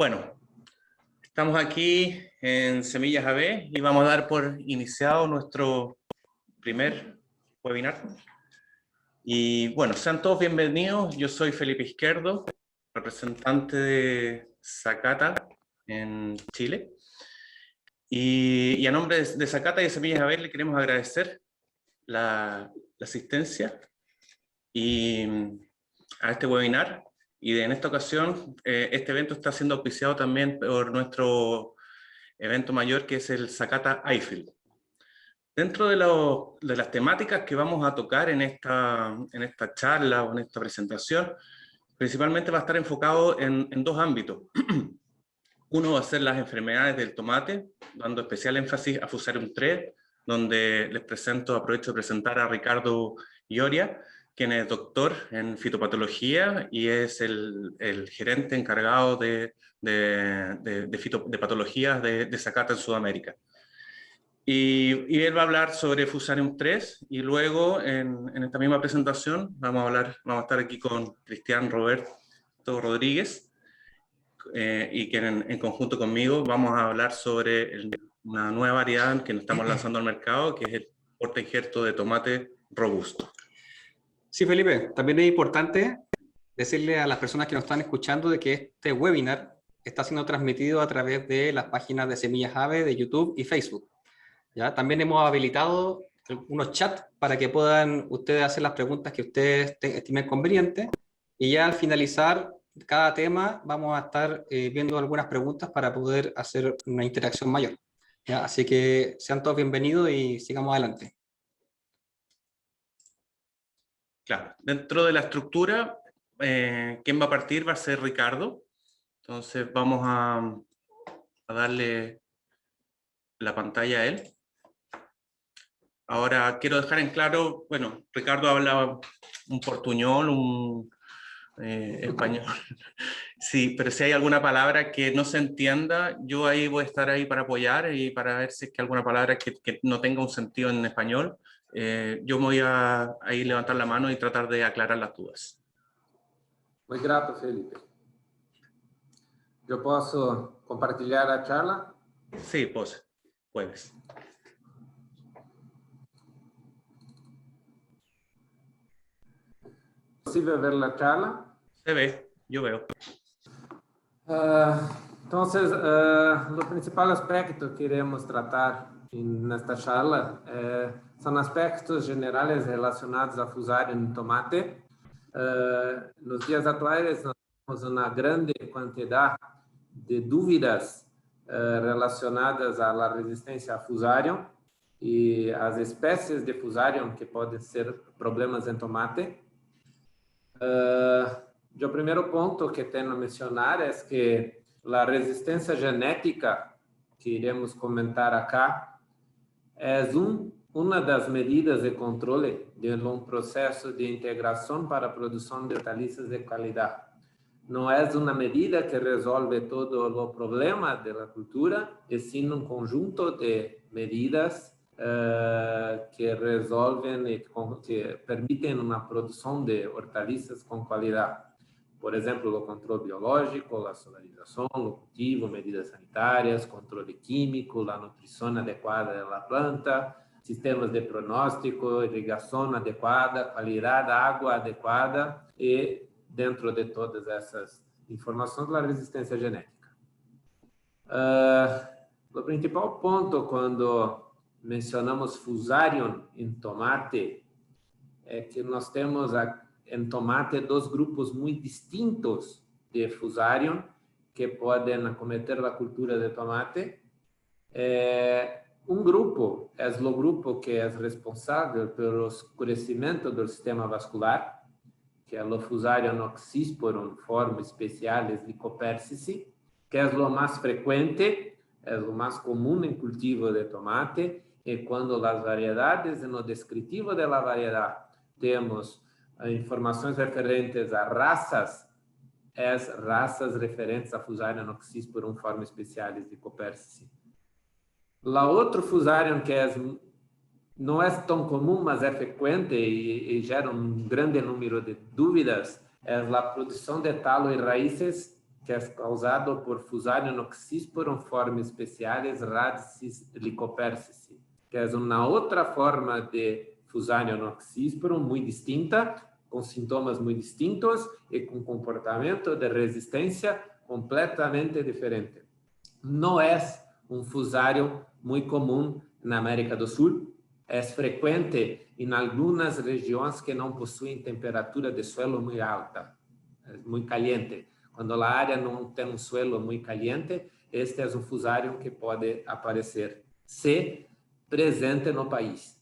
Bueno, estamos aquí en Semillas AB y vamos a dar por iniciado nuestro primer webinar. Y bueno, sean todos bienvenidos. Yo soy Felipe Izquierdo, representante de Zacata en Chile. Y a nombre de Zacata y de Semillas AB le queremos agradecer la asistencia a este webinar. Y en esta ocasión, este evento está siendo auspiciado también por nuestro evento mayor, que es el Zacata iField. Dentro de las temáticas que vamos a tocar en esta charla o en esta presentación, principalmente va a estar enfocado en dos ámbitos. Uno va a ser las enfermedades del tomate, dando especial énfasis a Fusarium 3, donde aprovecho de presentar a Ricardo Ioria, quien es doctor en fitopatología y es el gerente encargado de patologías de Zacata en Sudamérica. Y él va a hablar sobre Fusarium 3 y luego en esta misma presentación vamos a estar aquí con Cristian Roberto Rodríguez y que en conjunto conmigo vamos a hablar sobre una nueva variedad que nos estamos lanzando al mercado, que es el porta injerto de tomate robusto. Sí, Felipe, también es importante decirle a las personas que nos están escuchando de que este webinar está siendo transmitido a través de las páginas de Semillas AB de YouTube y Facebook. ¿Ya? También hemos habilitado unos chats para que puedan ustedes hacer las preguntas que ustedes estimen convenientes, y ya al finalizar cada tema vamos a estar viendo algunas preguntas para poder hacer una interacción mayor. ¿Ya? Así que sean todos bienvenidos y sigamos adelante. Claro, dentro de la estructura, quien va a partir va a ser Ricardo. Entonces vamos a darle la pantalla a él. Ahora quiero dejar en claro, bueno, Ricardo habla un portuñol, un español. Sí, pero si hay alguna palabra que no se entienda, yo ahí voy a estar ahí para apoyar y para ver si es que alguna palabra que no tenga un sentido en español, yo me voy a ahí levantar la mano y tratar de aclarar las dudas. Muy grato, Felipe. ¿Yo puedo compartir la charla? Sí, pues, puedes. ¿Es posible ver la charla? Se ve, yo veo. Entonces, lo principal aspecto que queremos tratar en esta charla son aspectos generales relacionados a Fusarium en tomate. Nos días actuales nós temos uma grande quantidade de dúvidas relacionadas à resistência a Fusarium e as espécies de Fusarium que podem ser problemas em tomate. O primeiro ponto que tenho a mencionar é que a resistência genética que iremos comentar acá é uma das medidas de controle de um processo de integração para a produção de hortaliças de qualidade. Não é uma medida que resolve todo o problema da cultura, é sim um conjunto de medidas que resolvem e que permitem uma produção de hortaliças com qualidade. Por exemplo, o controle biológico, a solarização, o cultivo, medidas sanitárias, controle químico, a nutrição adequada da planta, sistemas de pronóstico, irrigação adequada, qualidade da água adequada e, dentro de todas essas informações, a resistência genética. O principal ponto quando mencionamos Fusarium em tomate é que nós temos em tomate dois grupos muito distintos de Fusarium que podem acometer a cultura de tomate. Um grupo é o grupo que é responsável pelo escurecimento do sistema vascular, que é o Fusarium oxysporum forma especialis licopersici, que é o mais frequente, é o mais comum em cultivo de tomate, e quando as variedades, no descritivo da variedade, temos informações referentes a raças, as raças referentes a Fusarium oxysporum forma especialis licopersici. Lá outro Fusarium que não é tão comum, mas é frequente e gera grande número de dúvidas, é a produção de talo e raízes, que es causado por Fusarium oxysporum forma specialis radicis lycopersicii, que es una otra forma de Fusarium oxysporum muy distinta, con sintomas muy distintos y con comportamiento de resistencia completamente diferente. No es un Fusarium muy común en América do Sul, es frecuente en algunas regiones que no poseen temperatura de suelo muy alta, es muy caliente. Cuando la área no tiene un suelo muy caliente, este es un Fusarium que puede aparecer, se presente no país.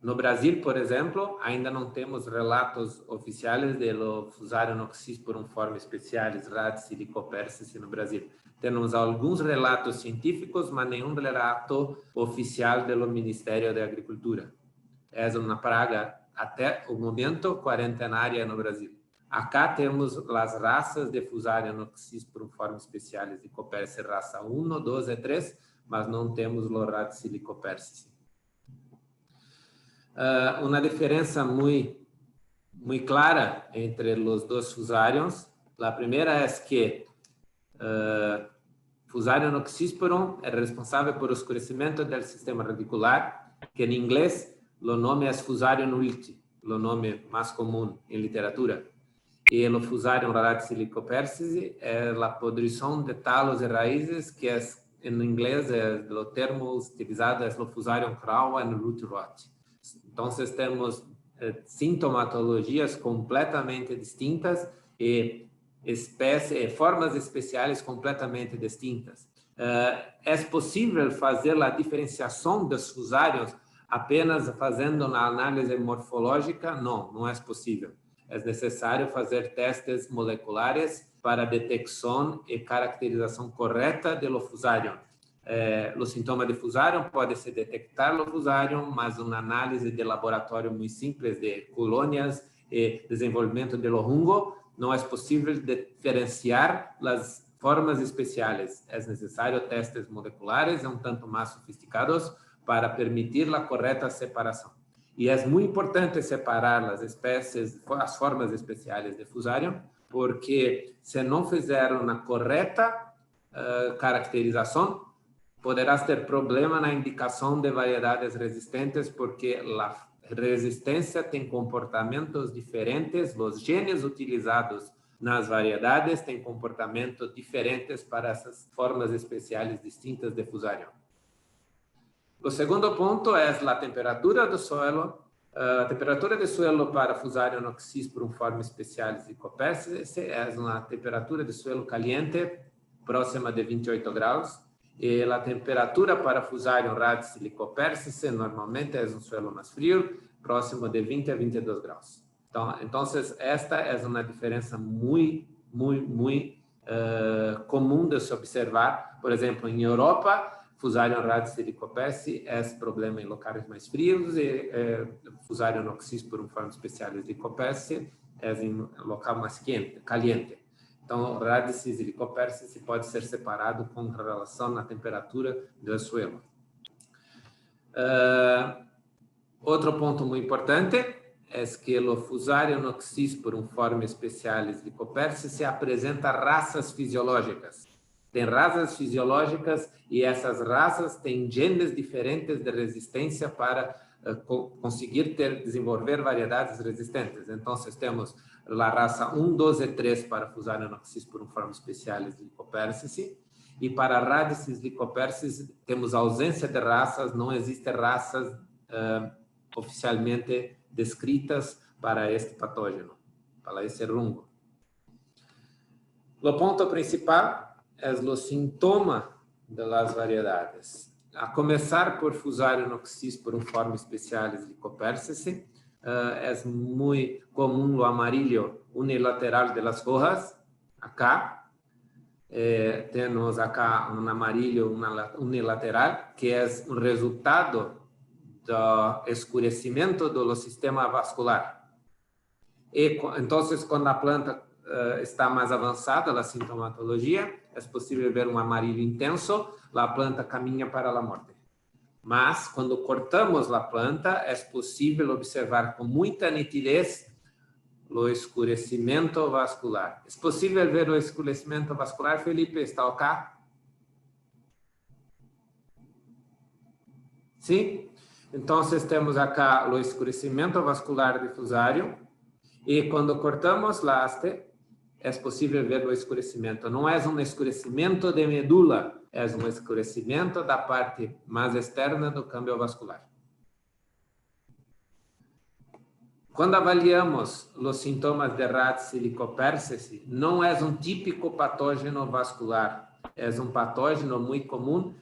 No Brasil, por exemplo, ainda não temos relatos oficiais do Fusarium oxysporum forma specialis radicis lycopersicii no Brasil. Temos alguns relatos científicos, mas nenhum relato oficial do Ministério da Agricultura. É uma praga, até o momento, quarentenária no Brasil. Acá temos as raças de Fusarium oxysporum forma specialis lycopersicii, raça 1, 2 e 3, mas não temos o radicis lycopersicii. Uma diferença muito clara entre os dois Fusariums. A primeira é que Fusarium oxysporum é responsável por oscurecimento do sistema radicular, que em inglês o nome é Fusarium ulti, o nome mais comum em literatura. E o Fusarium radicis lycopersicii é a podrição de talos e raízes, que é, em inglês, o termo utilizado é o Fusarium crawl and root rot. Então, temos sintomatologias completamente distintas e formas especiais completamente distintas. É possível fazer a diferenciação dos Fusariums apenas fazendo uma análise morfológica? Não, não é possível. É necessário fazer testes moleculares para detecção e caracterização correta do Fusarium. Os sintomas de Fusarium pode se detectar o Fusarium, mas uma análise de laboratório muito simples de colônias e desenvolvimento do fungo não é possível diferenciar as formas especiais. É necessário testes moleculares um tanto mais sofisticados para permitir a correta separação. E é muito importante separar as espécies, as formas especiais de Fusarium, porque se não fizer uma correta caracterização, poderás ter problema na indicação de variedades resistentes, porque a resistência tem comportamentos diferentes, os genes utilizados nas variedades têm comportamentos diferentes para essas formas especiais distintas de Fusarium. O segundo ponto é a temperatura do suelo. A temperatura do suelo para Fusarium oxysporum forma specialis lycopersicii é uma temperatura de suelo caliente, próxima de 28 graus. E a temperatura para Fusarium radicis lycopersicii normalmente é um suelo mais frio, próximo de 20 a 22 graus. Então, esta é uma diferença muito comum de se observar. Por exemplo, em Europa, Fusarium radicis lycopersicii é problema em locais mais frios e Fusarium oxysporum forma specialis lycopersicii é em local mais caliente. Então, radicis e lycopersicii pode ser separado com relação à temperatura do suelo. Outro ponto muito importante é que o Fusarium oxysporum forma specialis lycopersicii apresenta raças fisiológicas. Tem raças fisiológicas e essas raças têm genes diferentes de resistência para conseguir desenvolver variedades resistentes. Então, temos a raça 1, 2 e 3 para Fusarium oxysporum forma specialis lycopersicii, e para radicis lycopersicii temos ausência de raças, não existem raças oficialmente descritas para este patógeno, para esse fungo. O ponto principal é o sintoma das variedades. A começar por Fusarium oxysporum forma specialis lycopersicii, é muito comum o amarillo unilateral das hojas. Acá temos um amarillo unilateral, que é um resultado do escurecimento do sistema vascular. E então, quando a planta está mais avançada, a sintomatologia, é possível ver um amarillo intenso, a planta caminha para a morte. Mas, quando cortamos a planta, é possível observar com muita nitidez o escurecimento vascular. É possível ver o escurecimento vascular, Felipe? Está ok? Sim? Então, temos acá o escurecimento vascular difusário e quando cortamos a haste, é possível ver o escurecimento. Não é um escurecimento de medula, é um escurecimento da parte mais externa do câmbio vascular. Quando avaliamos os sintomas de radicilicopersese, não é um típico patógeno vascular, é um patógeno muito comum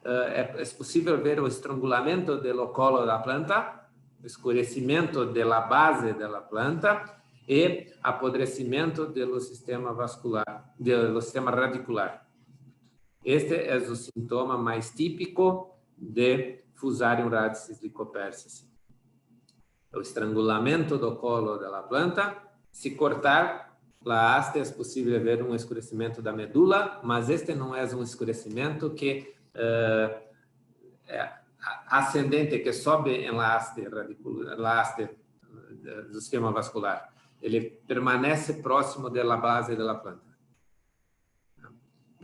é possível ver o estrangulamento do colo da planta, o escurecimento da base da planta e apodrecimento do sistema vascular, do sistema radicular. Este é o sintoma mais típico de Fusarium radicilicopersese. O estrangulamento do colo da planta. Se cortar a haste, é possível ver um escurecimento da medula, mas este não é um escurecimento que ascendente, que sobe na haste do sistema vascular. Ele permanece próximo da base da planta.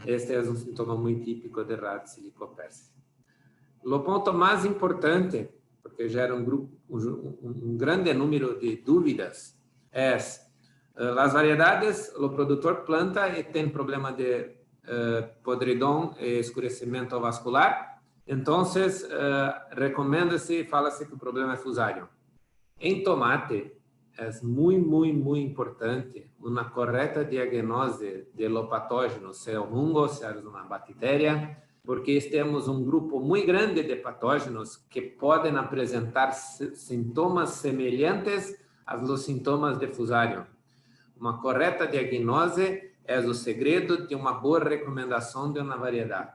Este é um sintoma muito típico de radicilicopersese. O ponto mais importante, porque gera um grande número de dúvidas, é as variedades, o produtor planta e tem problema de podridão e escurecimento vascular, então recomenda-se, fala-se que o problema é Fusarium. Em tomate, é muito importante uma correta diagnose do patógeno, se é um fungo, se é uma bactéria, porque temos um grupo muito grande de patógenos que podem apresentar sintomas semelhantes aos sintomas de Fusarium. Uma correta diagnose é o segredo de uma boa recomendação de uma variedade.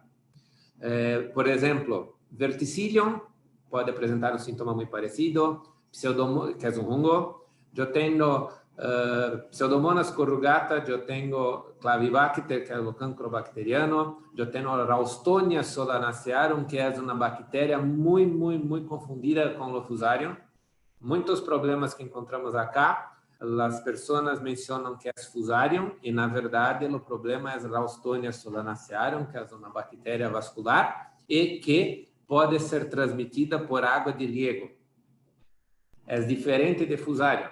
Por exemplo, Verticillium pode apresentar um sintoma muito parecido, Pseudomonas, que é um fungo. Eu tenho Pseudomonas corrugata, eu tenho Clavibacter, que é o cancro bacteriano, eu tenho Ralstonia solanacearum, que é uma bactéria muito confundida com o Fusarium. Muitos problemas que encontramos acá, as pessoas mencionam que é Fusarium, e na verdade o problema é Ralstonia solanacearum, que é uma bactéria vascular e que pode ser transmitida por água de riego. É diferente de Fusarium.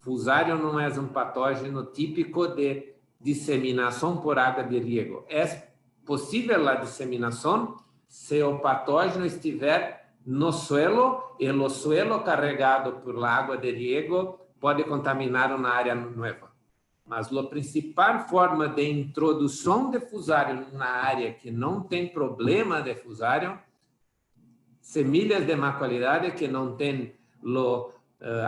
Fusarium não é um patógeno típico de disseminação por água de riego. É possível a disseminação se o patógeno estiver no suelo e o suelo carregado por água de riego pode contaminar uma área nova. Mas a principal forma de introdução de Fusarium na área que não tem problema de Fusarium, semilhas de má qualidade que não tem o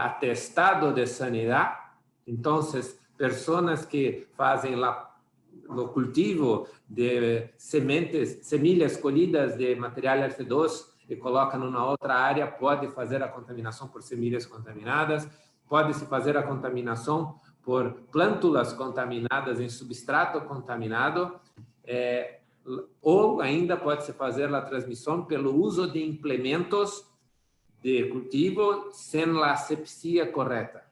atestado de sanidade, então, pessoas que fazem o cultivo de semilhas colhidas de material F2 e colocam numa outra área, pode fazer a contaminação por semilhas contaminadas, pode-se fazer a contaminação por plântulas contaminadas em substrato contaminado, ou ainda pode-se fazer a transmissão pelo uso de implementos de cultivo sem a asepsia correta.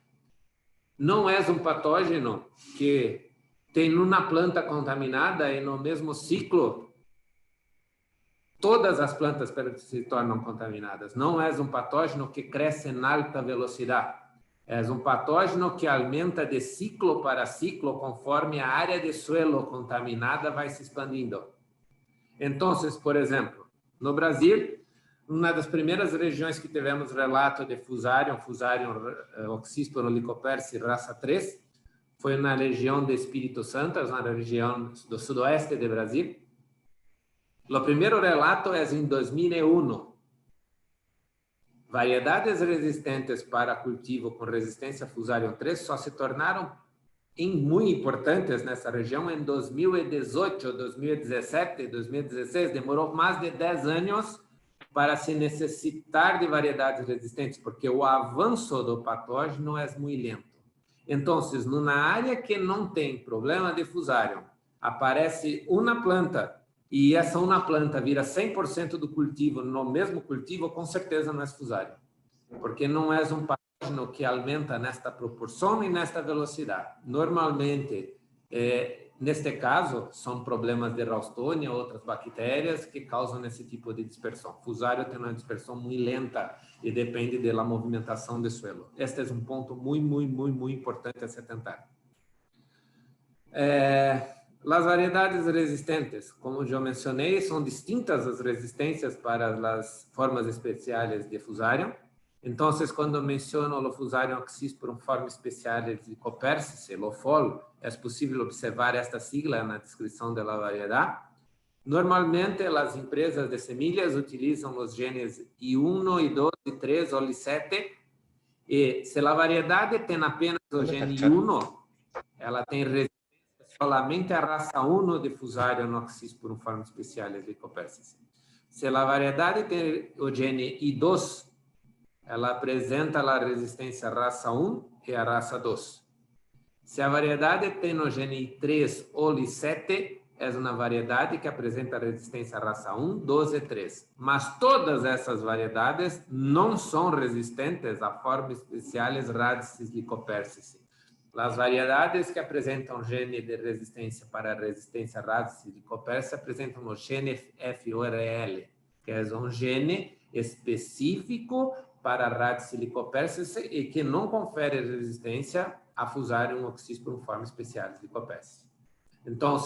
Não é um patógeno que tem uma planta contaminada e no mesmo ciclo todas as plantas se tornam contaminadas. Não é um patógeno que cresce em alta velocidade. É um patógeno que aumenta de ciclo para ciclo conforme a área de suelo contaminada vai se expandindo. Então, por exemplo, no Brasil, uma das primeiras regiões que tivemos relato de Fusarium oxysporolicopersese raça 3, foi na região de Espírito Santo, na região do sudoeste do Brasil. O primeiro relato é em 2001. Variedades resistentes para cultivo com resistência a Fusarium 3 só se tornaram muito importantes nessa região em 2018, 2017, 2016. Demorou mais de 10 anos para se necessitar de variedades resistentes, porque o avanço do patógeno é muito lento. Então, numa área que não tem problema de Fusarium, aparece uma planta e essa uma planta vira 100% do cultivo no mesmo cultivo, com certeza não é Fusarium, porque não é um patógeno que aumenta nesta proporção e nesta velocidade. Normalmente, neste caso, são problemas de Ralstonia, outras bactérias que causam esse tipo de dispersão. Fusário tem uma dispersão muito lenta e depende da movimentação do suelo. Este é um ponto muito importante a se atentar. As variedades resistentes, como eu mencionei, são distintas as resistências para as formas especiais de Fusarium. Então, quando menciono o Fusarium oxysporum forma especiales de Copercice, LOFOL, é possível observar esta sigla na descrição da variedade. Normalmente, as empresas de semilhas utilizam os genes I1, I2, I3 ou I7, e se a variedade tem apenas o gene I1, ela tem resistência solamente à raça 1 de Fusarium oxysporum forma especiales de Copercice. Se a variedade tem o gene I2, ela apresenta a resistência à raça 1 e à raça 2. Se a variedade tem o gene I3 ou I7, é uma variedade que apresenta resistência à raça 1, 2 e 3. Mas todas essas variedades não são resistentes a formas especiais Radicis licopercice. As variedades que apresentam gene de resistência para a resistência Radicis licopercice apresentam o gene FORL, que é um gene específico para a Radicis licopercice e que não confere resistência a Fusarium oxysporum forma especiales de Copercice. Então,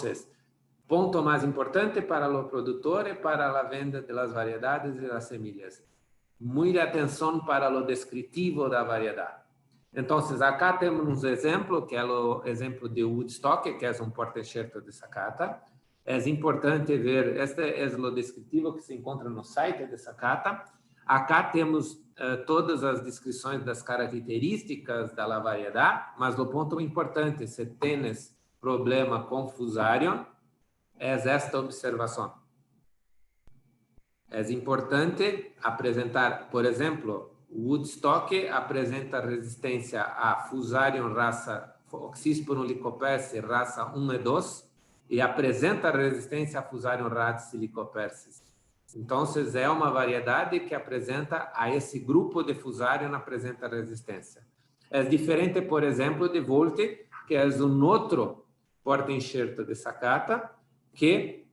ponto mais importante para o produtor e para a venda das variedades e das semillas. Muita atenção para o descritivo da variedade. Então, acá temos um exemplo, que é o exemplo de Woodstock, que é um porta-enxerto de Sakata. É importante ver, este é o descritivo que se encontra no site de Sakata. Acá temos todas as descrições das características da variedade, mas o ponto importante, se tens problema com Fusarium, é esta observação. É importante apresentar, por exemplo, Woodstock apresenta resistência a Fusarium raça Oxysporum licopercice raça 1 e 2 e apresenta resistência a Fusarium Radicis licopercice. Então, é uma variedade que apresenta a esse grupo de Fusarium apresenta resistência. É diferente, por exemplo, de Volte, que é um outro porta-enxerto de Sakata, que,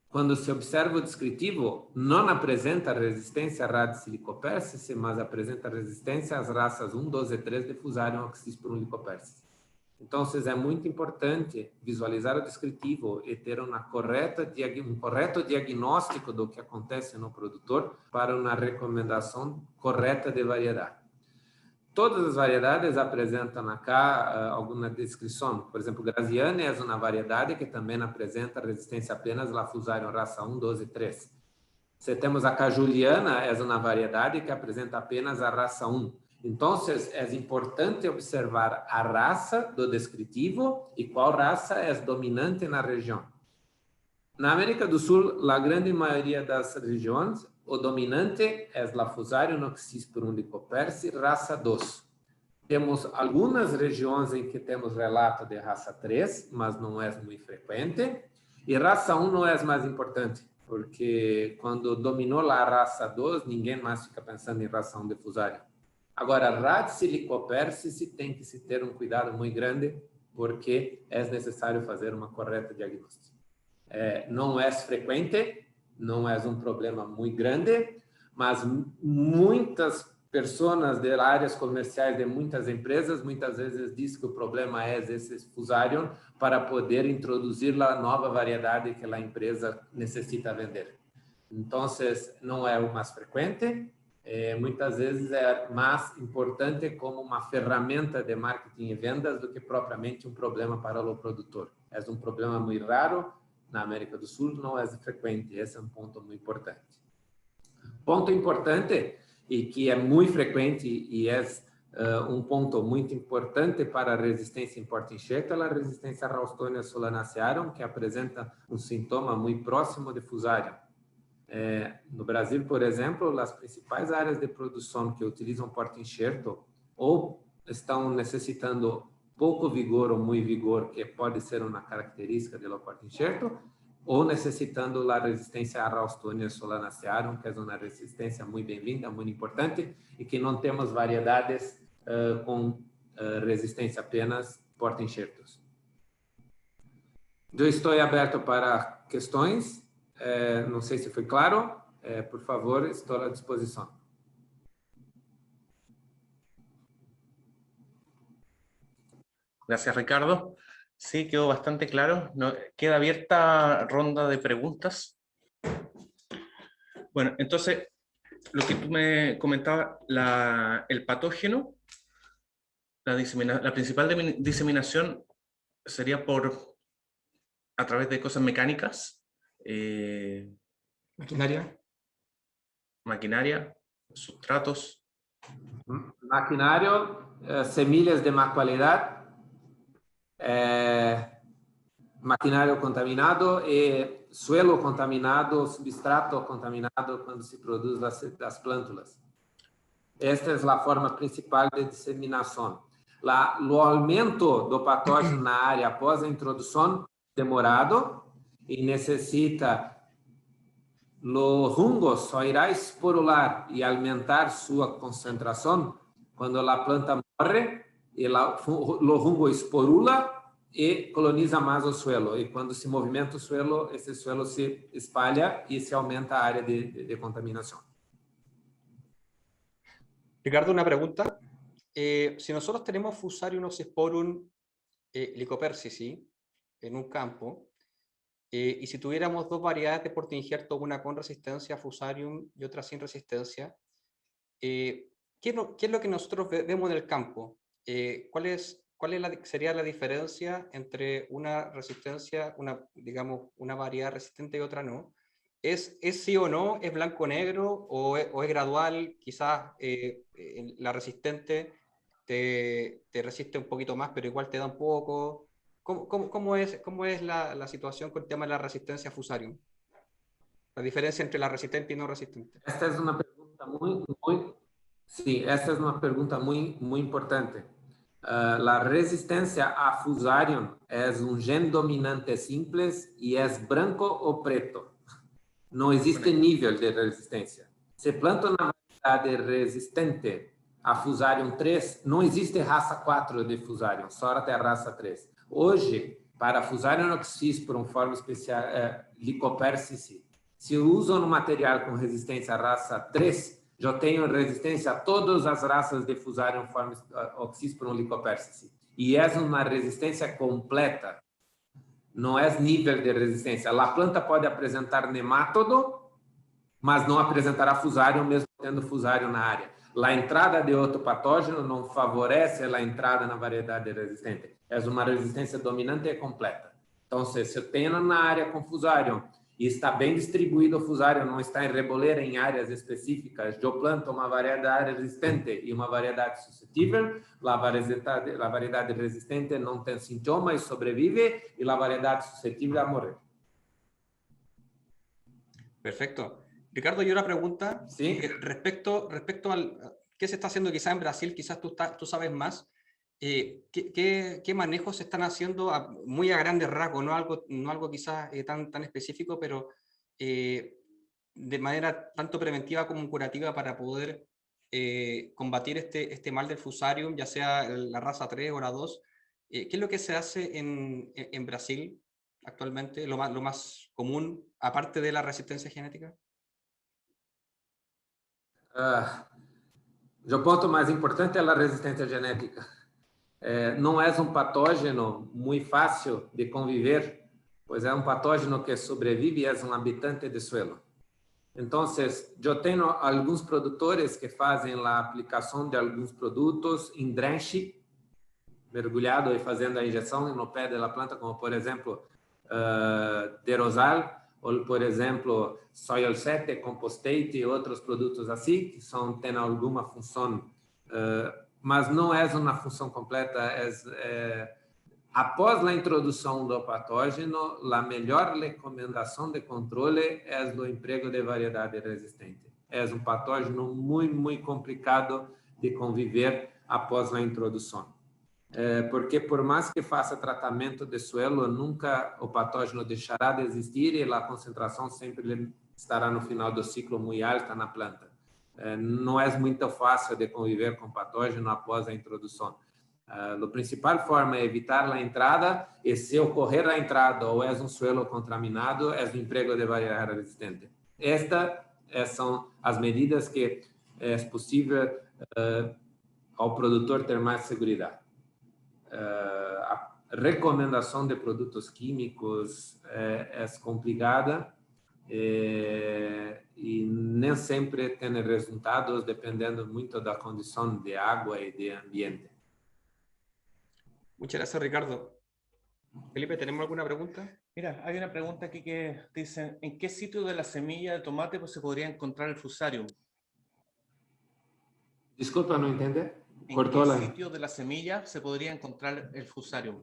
quando se observa o descritivo, não apresenta resistência a Radicis licopercice, mas apresenta resistência às raças 1, 2 e 3 de Fusarium oxysporum licopercice. Então, é muito importante visualizar o descritivo e ter um correto diagnóstico do que acontece no produtor para uma recomendação correta de variedade. Todas as variedades apresentam acá alguma descrição. Por exemplo, Graziani é uma variedade que também apresenta resistência apenas à Fusarium raça 1, 2 e 3. Se temos acá Juliana, é uma variedade que apresenta apenas a raça 1. Então, é importante observar a raça do descritivo e qual raça é dominante na região. Na América do Sul, a grande maioria das regiões, o dominante é a Fusarium oxysporum licopercice raça 2. Temos algumas regiões em que temos relato de raça 3, mas não é muito frequente. E raça 1 não é mais importante, porque quando dominou a raça 2, ninguém mais fica pensando em raça 1 de Fusarium. Agora, Radicis licopercice tem que se ter um cuidado muito grande, porque é necessário fazer uma correta diagnóstico. Não é frequente, não é um problema muito grande, mas muitas pessoas de áreas comerciais de muitas empresas, muitas vezes dizem que o problema é esse Fusarium para poder introduzir a nova variedade que a empresa necessita vender. Então, não é o mais frequente, muitas vezes é mais importante como uma ferramenta de marketing e vendas do que propriamente um problema para o produtor. É um problema muito raro, na América do Sul não é frequente, esse é um ponto muito importante. Ponto importante, e que é muito frequente e é um ponto muito importante para a resistência em porta-enxerto, é a resistência a Ralstonia solanacearum, que apresenta um sintoma muito próximo de Fusarium. No Brasil, por exemplo, as principais áreas de produção que utilizam porta-enxerto ou estão necessitando pouco vigor ou muito vigor, que pode ser uma característica do porta-enxerto, ou necessitando a resistência a Ralstonia solanacearum, que é uma resistência muito bem-vinda, muito importante, e que não temos variedades com resistência apenas porta-enxertos. Eu estou aberto para questões. Não sei se foi claro. Por favor, estou à disposição. Gracias, Ricardo. Sí, quedó bastante claro. Queda abierta ronda de preguntas. Bueno, entonces, lo que tú me comentabas, el patógeno, la principal diseminación sería a través de cosas mecánicas, maquinaria, sustratos. Maquinário, semilhas de má qualidade, maquinário contaminado e suelo contaminado, substrato contaminado quando se produz as plântulas. Esta é a forma principal de disseminação. O aumento do patógeno na área após a introdução demorado e necessita o fungo só irá esporular e aumentar sua concentração quando a planta morre e o fungo esporula e coloniza mais o suelo. E quando se movimenta o suelo, esse suelo se espalha e se aumenta a área de contaminação. Ricardo, una pregunta. Si nosotros tenemos Fusarium oxysporum lycopersicii en un campo, y si tuviéramos dos variedades de portainjerto, una con resistencia a Fusarium y otra sin resistencia, ¿qué es lo que nosotros vemos en el campo? ¿Sería la diferencia entre una resistencia, digamos, una variedad resistente y otra no? ¿Es sí o no? ¿Es blanco-negro? ¿O es gradual? Quizás la resistente te resiste un poquito más, pero igual te da un poco. ¿Cómo es la situación con el tema de la resistencia a Fusarium? La diferencia entre la resistente y no resistente. Esta es una pregunta esta es una pregunta muy importante. La resistencia a Fusarium es un gen dominante simples y es blanco o preto. Não existe nível de resistência. Se planta uma variedade resistente a Fusarium 3, não existe raça 4 de Fusarium, só até a raça 3. Hoje, para Fusarium oxysporum forma especial, Lycopersicii, se usam um material com resistência à raça 3, eu tenho resistência a todas as raças de Fusarium forma oxysporum Lycopersicii. E é uma resistência completa. Não é nível de resistência. A planta pode apresentar nemátodo, mas não apresentará Fusarium, mesmo tendo Fusarium na área. A entrada de outro patógeno não favorece a entrada na variedade resistente. É uma resistência dominante e completa. Então, se eu tenho na área com Fusarium e está bem distribuído o Fusarium, não está em reboleira em áreas específicas, eu planto uma variedade resistente e uma variedade suscetível, a variedade resistente não tem sintomas e sobrevive, e a variedade suscetível a morrer. Perfecto. Ricardo, yo una pregunta. ¿Sí? Respecto al qué se está haciendo quizás en Brasil, quizás tú sabes más. ¿Qué manejos se están haciendo muy a grandes rasgos, no algo quizás tan específico, pero de manera tanto preventiva como curativa para poder combatir este mal del Fusarium, ya sea la raza 3 o la 2? ¿Qué es lo que se hace en Brasil actualmente, lo más común, aparte de la resistencia genética? O ponto mais importante é a resistência genética. Não é um patógeno muito fácil de conviver, pois é um patógeno que sobrevive e é um habitante de suelo. Então, eu tenho alguns produtores que fazem a aplicação de alguns produtos em drenche, mergulhado e fazendo a injeção no pé da planta, como, por exemplo, Derosal, ou, por exemplo, Soil 7, Compostate e outros produtos assim, que têm alguma função, mas não é uma função completa. Após a introdução do patógeno, a melhor recomendação de controle é o emprego de variedade resistente. É um patógeno muito complicado de conviver após a introdução. Porque por mais que faça tratamento de suelo, nunca o patógeno deixará de existir e a concentração sempre estará no final do ciclo muito alta na planta. não é muito fácil de conviver com patógeno após a introdução. A principal forma é evitar a entrada, e se ocorrer a entrada ou é um suelo contaminado, é o emprego de barreira resistente. Estas são as medidas que é possível ao produtor ter mais segurança. A recomendação de produtos químicos é complicada e nem sempre tem resultados, dependendo muito da condição de água e de ambiente. Muchas gracias, Ricardo. Felipe, ¿tenemos alguna pregunta? Mira, hay una pregunta aquí que dice, ¿en qué sitio de la semilla de tomate pues, se podría encontrar el fusarium? Disculpa, no entendí. ¿En qué sitio de la semilla se podría encontrar el fusarium?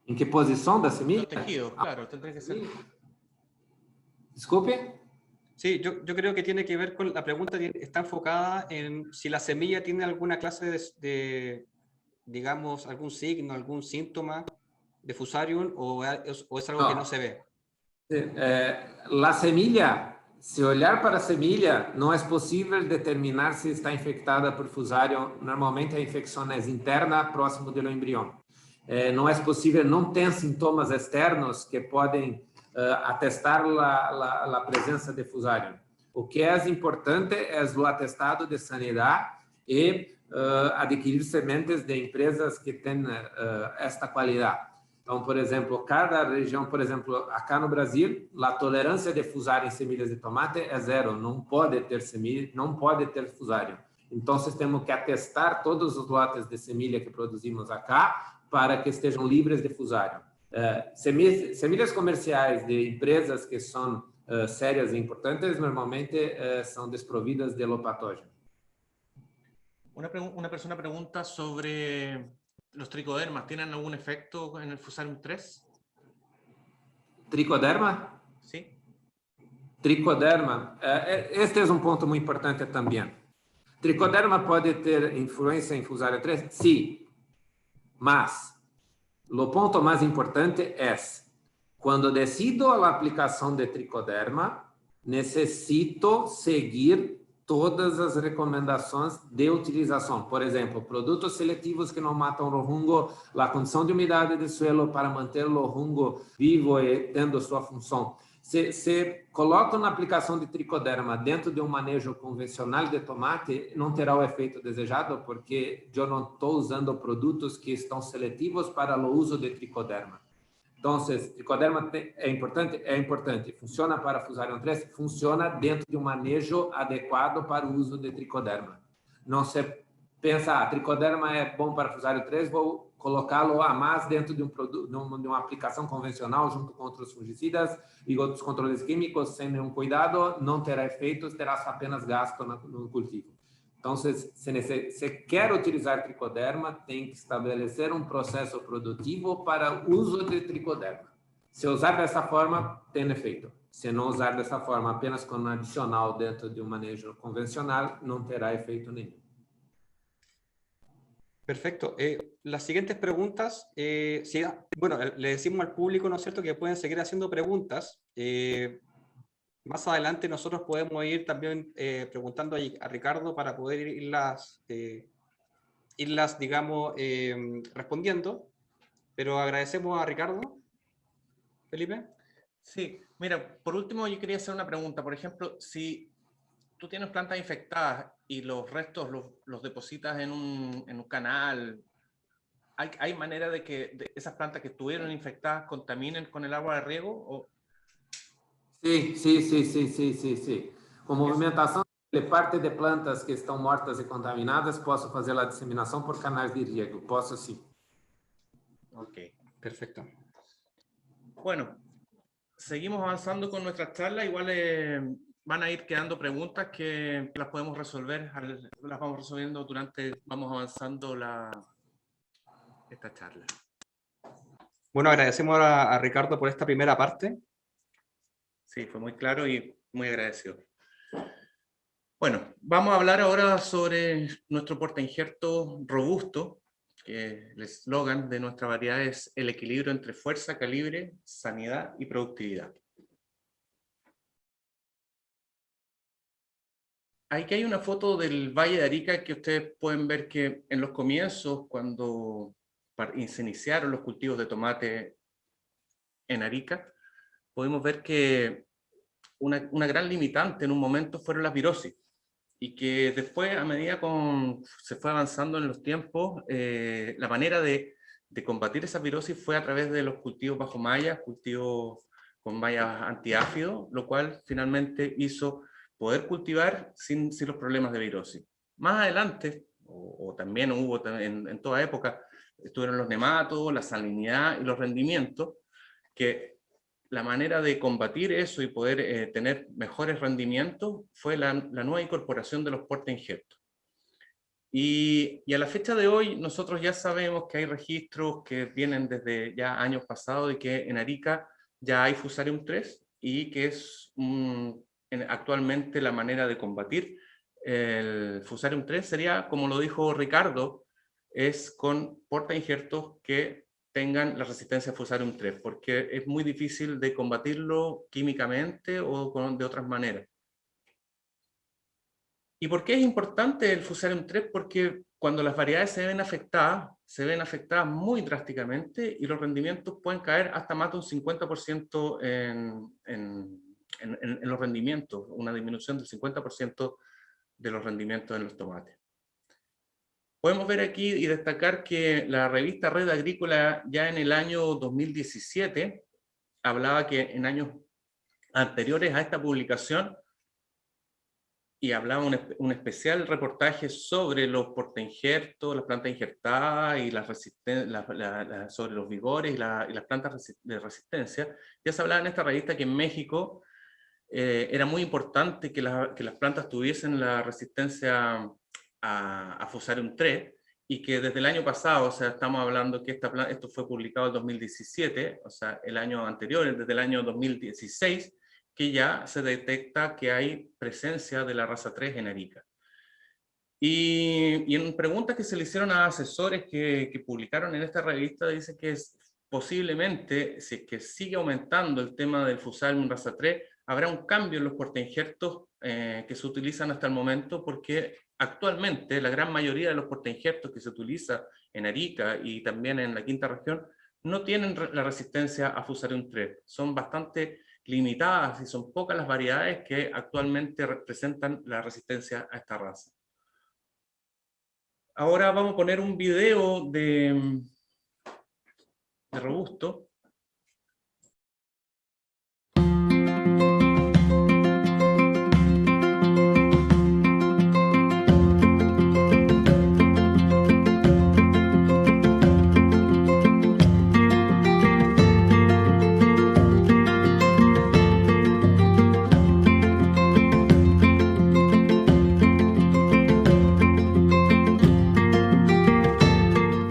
¿En qué posición da semilla? Los tejidos, claro, tendría que ser. Disculpe. Sí, yo creo que tiene que ver con la pregunta, está enfocada en si la semilla tiene alguna clase de digamos, algún signo, algún síntoma de fusarium o es algo que no se ve. La semilla, se olhar para a semilla, não é possível determinar se está infectada por fusarium. Normalmente a infecção é interna, próximo do embrião. Não é possível, não tem sintomas externos que podem atestar a presença de fusarium. O que é importante é o atestado de sanidade e adquirir sementes de empresas que têm esta qualidade. Então, por exemplo, cada região, por exemplo, acá no Brasil, a tolerância de fusarium em semilhas de tomate é zero, não pode ter semilha, não pode ter fusarium. Então, temos que atestar todos os lotes de semilha que produzimos acá para que estejam livres de fusarium. Semilhas comerciais de empresas que são sérias e importantes, normalmente são desprovidas de lopatógeno. Una persona pregunta sobre los tricodermas. ¿Tienen algún efecto en el Fusarium 3? Tricoderma? Sí. Tricoderma. Este é um ponto muito importante também. Tricoderma pode ter influência em Fusarium 3? Sim. Mas, o ponto mais importante é, quando decido a aplicação de tricoderma, necessito seguir todas as recomendações de utilização. Por exemplo, produtos seletivos que não matam o fungo, a condição de umidade do suelo para manter o fungo vivo e tendo sua função. Se coloco na aplicação de tricoderma dentro de um manejo convencional de tomate, não terá o efeito desejado, porque eu não estou usando produtos que estão seletivos para o uso de tricoderma. Então, tricoderma é importante? É importante. Funciona para Fusarium 3? Funciona dentro de um manejo adequado para o uso de tricoderma. Não se pensa, tricoderma é bom para Fusarium 3, vou colocá-lo a mais dentro de de uma aplicação convencional junto com outros fungicidas e outros controles químicos, sem nenhum cuidado, não terá efeitos, terá apenas gasto no cultivo. Então, se quer utilizar tricoderma, tem que estabelecer um processo produtivo para o uso de tricoderma. Se usar dessa forma, tem efeito. Se não usar dessa forma, apenas como adicional dentro de um manejo convencional, não terá efeito nenhum. Perfecto. Las siguientes preguntas, bueno, le decimos al público, ¿no es cierto?, que pueden seguir haciendo preguntas. Más adelante nosotros podemos ir también preguntando a Ricardo para poder irlas digamos, respondiendo. Pero agradecemos a Ricardo. Felipe. Sí, mira, por último yo quería hacer una pregunta. Por ejemplo, si tú tienes plantas infectadas y los restos los depositas en un canal, ¿hay manera de que esas plantas que estuvieron infectadas contaminen con el agua de riego? ¿O? Sim. Com movimentação de parte de plantas que estão mortas e contaminadas, posso fazer a disseminação por canais de riego. Posso sim. Ok. Perfecto. Bueno, seguimos avanzando con nuestra charla. Igual van a ir quedando preguntas que las podemos resolver, las vamos resolviendo vamos avanzando esta charla. Bueno, agradecemos a Ricardo por esta primera parte. Sí, fue muy claro y muy agradecido. Bueno, vamos a hablar ahora sobre nuestro portainjerto robusto, que el eslogan de nuestra variedad es el equilibrio entre fuerza, calibre, sanidad y productividad. aquí hay una foto del Valle de Arica que ustedes pueden ver que en los comienzos, cuando se iniciaron los cultivos de tomate en Arica, podemos ver que una gran limitante en un momento fueron las virosis, y que después, a medida que se fue avanzando en los tiempos, la manera de combatir esa virosis fue a través de los cultivos bajo malla, cultivos con mallas antiáfido, lo cual finalmente hizo poder cultivar sin los problemas de virosis. Más adelante, o también hubo en toda época, estuvieron los nematos, la salinidad y los rendimientos, que la manera de combatir eso y poder tener mejores rendimientos fue la nueva incorporación de los portainjertos. Y a la fecha de hoy nosotros ya sabemos que hay registros que vienen desde ya años pasados de que en Arica ya hay Fusarium 3 y que es actualmente la manera de combatir el Fusarium 3 sería, como lo dijo Ricardo, es con portainjertos que tengan la resistencia a Fusarium 3, porque es muy difícil de combatirlo químicamente o de otras maneras. ¿Y por qué es importante el Fusarium 3? Porque cuando las variedades se ven afectadas muy drásticamente y los rendimientos pueden caer hasta más de un 50% en los rendimientos, una disminución del 50% de los rendimientos en los tomates. Podemos ver aquí y destacar que la revista Red Agrícola ya en el año 2017 hablaba que en años anteriores a esta publicación y hablaba un especial reportaje sobre los portainjertos, las plantas injertadas y sobre los vigores y las plantas de resistencia. Ya se hablaba en esta revista que en México era muy importante que las plantas tuviesen la resistencia a Fusarium 3, y que desde el año pasado, o sea, estamos hablando que esto fue publicado en 2017, o sea, el año anterior, desde el año 2016, que ya se detecta que hay presencia de la raza 3 en Arica. Y en preguntas que se le hicieron a asesores que publicaron en esta revista, dice que posiblemente, si es que sigue aumentando el tema del Fusarium raza 3, habrá un cambio en los portainjertos que se utilizan hasta el momento, porque actualmente la gran mayoría de los portainjertos que se utiliza en Arica y también en la quinta región no tienen la resistencia a Fusarium 3. Son bastante limitadas y son pocas las variedades que actualmente representan la resistencia a esta raza. Ahora vamos a poner un video de Robusto.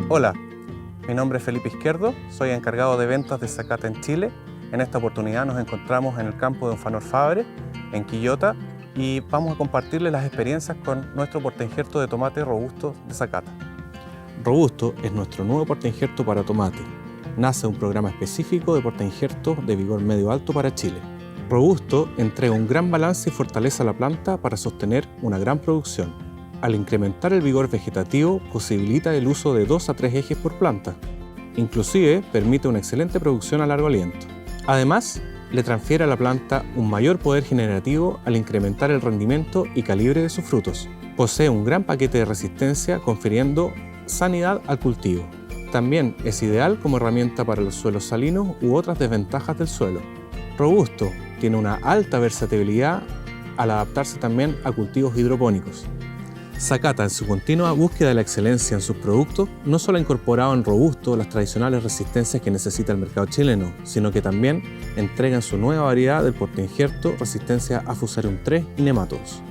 Hola, mi nombre es Felipe Izquierdo, soy encargado de ventas de Zacata en Chile. En esta oportunidad nos encontramos en el campo de Onfanor Fabre, en Quillota, y vamos a compartirles las experiencias con nuestro portainjerto de tomate Robusto de Zacata. Robusto es nuestro nuevo portainjerto para tomate. Nace un programa específico de portainjertos de vigor medio-alto para Chile. Robusto entrega un gran balance y fortaleza a la planta para sostener una gran producción. Al incrementar el vigor vegetativo, posibilita el uso de 2 a 3 ejes por planta. Inclusive, permite una excelente producción a largo aliento. Además, le transfiere a la planta un mayor poder generativo al incrementar el rendimiento y calibre de sus frutos. Posee un gran paquete de resistencia, confiriendo sanidad al cultivo. También es ideal como herramienta para los suelos salinos u otras desventajas del suelo. Robusto tiene una alta versatilidad al adaptarse también a cultivos hidropónicos. Zacata, en su continua búsqueda de la excelencia en sus productos, no solo ha incorporado en Robusto las tradicionales resistencias que necesita el mercado chileno, sino que también entrega en su nueva variedad del portainjerto resistencia a Fusarium 3 y nematodos.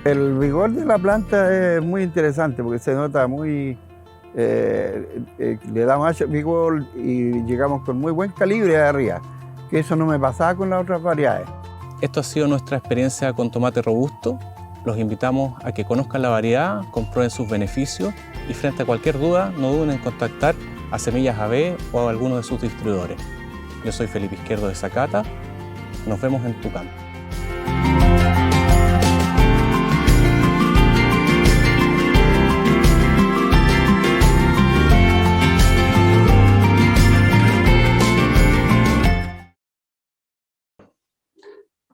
El vigor de la planta es muy interesante porque se nota muy... le da más vigor y llegamos con muy buen calibre de arriba, que eso no me pasaba con las otras variedades. Esto ha sido nuestra experiencia con tomate robusto. Los invitamos a que conozcan la variedad, comprueben sus beneficios y frente a cualquier duda no duden en contactar a Semillas AB o a alguno de sus distribuidores. Yo soy Felipe Izquierdo de Zacata. Nos vemos en tu campo.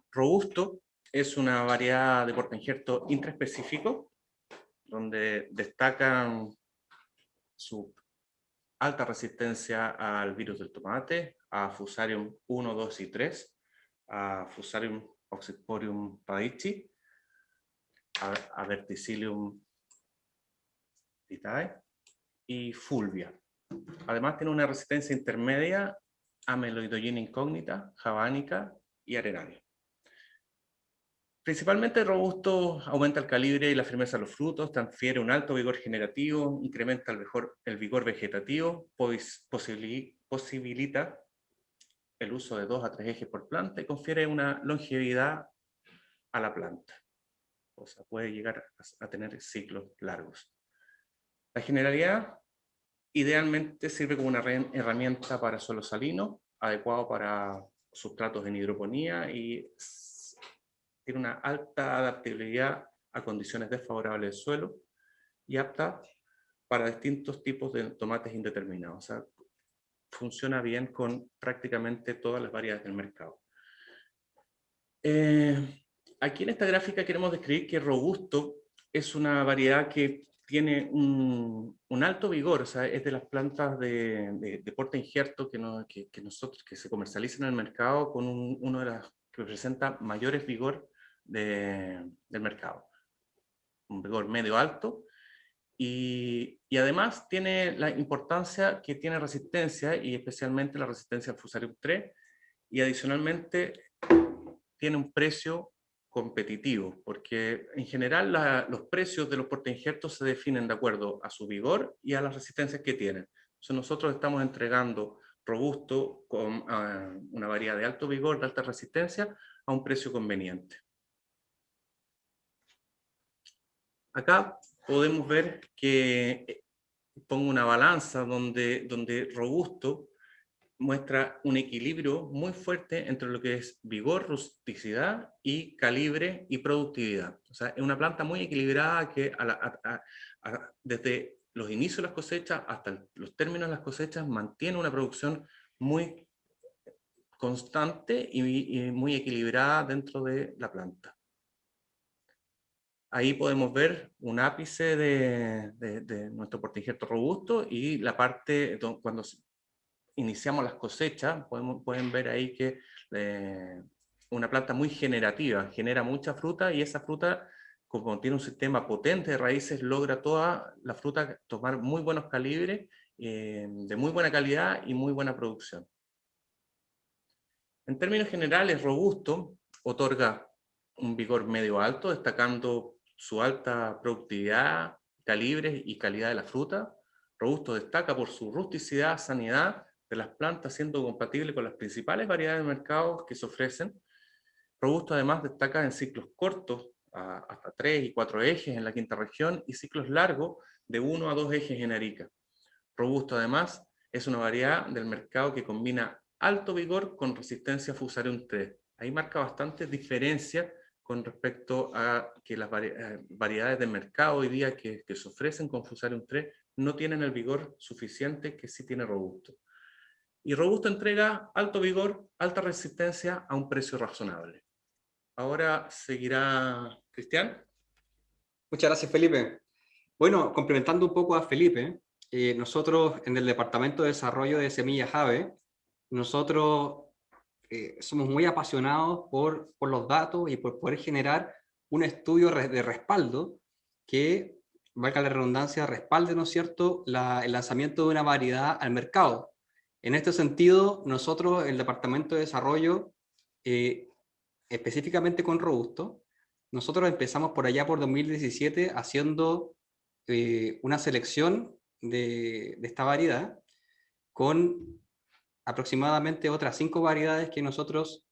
Robusto es una variedad de portainjerto intraespecífico, donde destacan su alta resistencia al virus del tomate, a Fusarium 1, 2 y 3, a Fusarium oxysporium radici, a Verticillium vitae y Fulvia. Además tiene una resistencia intermedia a Meloidogyna incógnita, javanica y arenaria. Principalmente Robusto aumenta el calibre y la firmeza de los frutos, transfiere un alto vigor generativo, incrementa el vigor vegetativo, posibilita el uso de 2 a 3 ejes por planta y confiere una longevidad a la planta. O sea, puede llegar a tener ciclos largos. La generalidad idealmente sirve como una herramienta para suelo salino, adecuado para sustratos en hidroponía y tiene una alta adaptabilidad a condiciones desfavorables del suelo y apta para distintos tipos de tomates indeterminados. O sea, funciona bien con prácticamente todas las variedades del mercado. Aquí en esta gráfica queremos describir que Robusto es una variedad que tiene un alto vigor, o sea, es de las plantas de porte injerto que se comercializan en el mercado con uno de las que presenta mayores vigor del mercado. Un vigor medio alto y además tiene la importancia que tiene resistencia y especialmente la resistencia al Fusarium 3 y adicionalmente tiene un precio competitivo porque en general los precios de los portainjertos se definen de acuerdo a su vigor y a las resistencias que tienen. Entonces nosotros estamos entregando Robusto con una variedad de alto vigor, de alta resistencia a un precio conveniente. Acá podemos ver que pongo una balanza donde Robusto muestra un equilibrio muy fuerte entre lo que es vigor, rusticidad y calibre y productividad. O sea, es una planta muy equilibrada que desde los inicios de las cosechas hasta los términos de las cosechas mantiene una producción muy constante y muy equilibrada dentro de la planta. Ahí podemos ver un ápice de nuestro portainjerto Robusto y la parte cuando iniciamos las cosechas, pueden ver ahí que una planta muy generativa, genera mucha fruta y esa fruta, como tiene un sistema potente de raíces, logra toda la fruta tomar muy buenos calibres, de muy buena calidad y muy buena producción. En términos generales, Robusto otorga un vigor medio alto, destacando su alta productividad, calibres y calidad de la fruta. Robusto destaca por su rusticidad, sanidad de las plantas, siendo compatible con las principales variedades de mercado que se ofrecen. Robusto además destaca en ciclos cortos, hasta 3 y 4 ejes en la quinta región, y ciclos largos de 1 a 2 ejes en Arica. Robusto además es una variedad del mercado que combina alto vigor con resistencia a Fusarium 3. Ahí marca bastante diferencia con respecto a que las variedades de mercado hoy día que se ofrecen con Fusarium 3 no tienen el vigor suficiente que sí tiene Robusto. Y Robusto entrega alto vigor, alta resistencia a un precio razonable. Ahora seguirá Cristian. Muchas gracias, Felipe. Bueno, complementando un poco a Felipe, nosotros en el Departamento de Desarrollo de Semillas AVE, nosotros somos muy apasionados por los datos y por poder generar un estudio de respaldo que, valga la redundancia, respalde, ¿no es cierto?, el lanzamiento de una variedad al mercado. En este sentido, nosotros, el Departamento de Desarrollo, específicamente con Robusto, nosotros empezamos por allá por 2017 haciendo una selección de esta variedad con aproximadamente otras 5 variedades que nosotros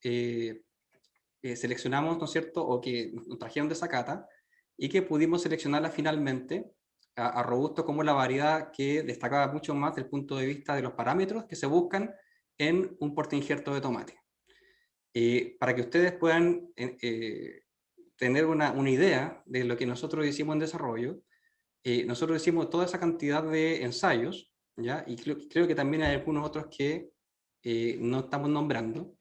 seleccionamos, ¿no es cierto?, o que nos trajeron de Zacata, y que pudimos seleccionarlas finalmente a Robusto como la variedad que destacaba mucho más desde el punto de vista de los parámetros que se buscan en un portainjerto de tomate. Para que ustedes puedan tener una idea de lo que nosotros hicimos en desarrollo, nosotros hicimos toda esa cantidad de ensayos, ¿ya? Y creo que también hay algunos otros que no estamos nombrando.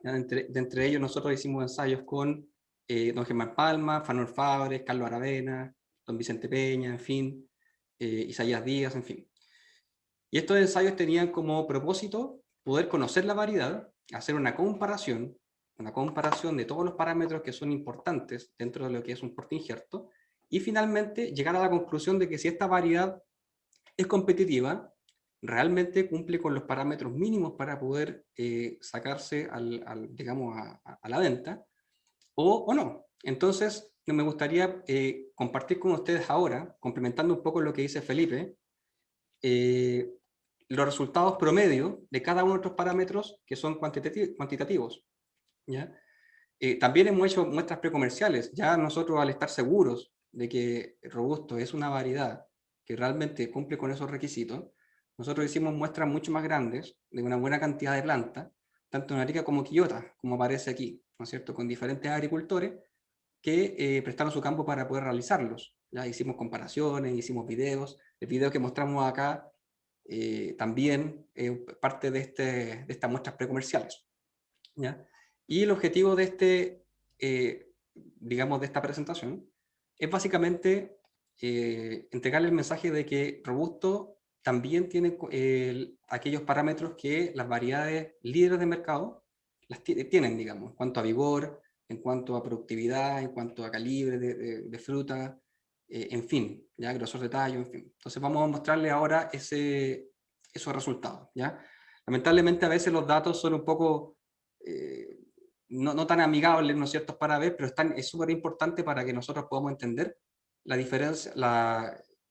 De entre ellos nosotros hicimos ensayos con don Germán Palma, Fanor Fabres, Carlos Aravena, don Vicente Peña, en fin, Isaías Díaz, en fin. Y estos ensayos tenían como propósito poder conocer la variedad, hacer una comparación de todos los parámetros que son importantes dentro de lo que es un portainjerto, y finalmente llegar a la conclusión de que si esta variedad es competitiva, realmente cumple con los parámetros mínimos para poder sacarse digamos, a la venta, o no. Entonces, me gustaría compartir con ustedes ahora, complementando un poco lo que dice Felipe, los resultados promedio de cada uno de estos parámetros que son cuantitativos, ¿ya? También hemos hecho muestras precomerciales. Ya nosotros, al estar seguros de que Robusto es una variedad que realmente cumple con esos requisitos, nosotros hicimos muestras mucho más grandes de una buena cantidad de plantas, tanto en Arica como Quillota, como aparece aquí, ¿no es cierto?, con diferentes agricultores que prestaron su campo para poder realizarlos. Ya hicimos comparaciones, hicimos videos. El video que mostramos acá también parte de estas muestras precomerciales, ¿ya? Y el objetivo de digamos, de esta presentación es básicamente entregarle el mensaje de que Robusto también tiene aquellos parámetros que las variedades líderes de mercado tienen, digamos, en cuanto a vigor, en cuanto a productividad, en cuanto a calibre de fruta, en fin, ya grosor de tallo, en fin. Entonces vamos a mostrarle ahora esos resultados, ¿ya? Lamentablemente a veces los datos son un poco no tan amigables, ¿no es cierto?, para ver, pero es súper importante para que nosotros podamos entender la diferencia,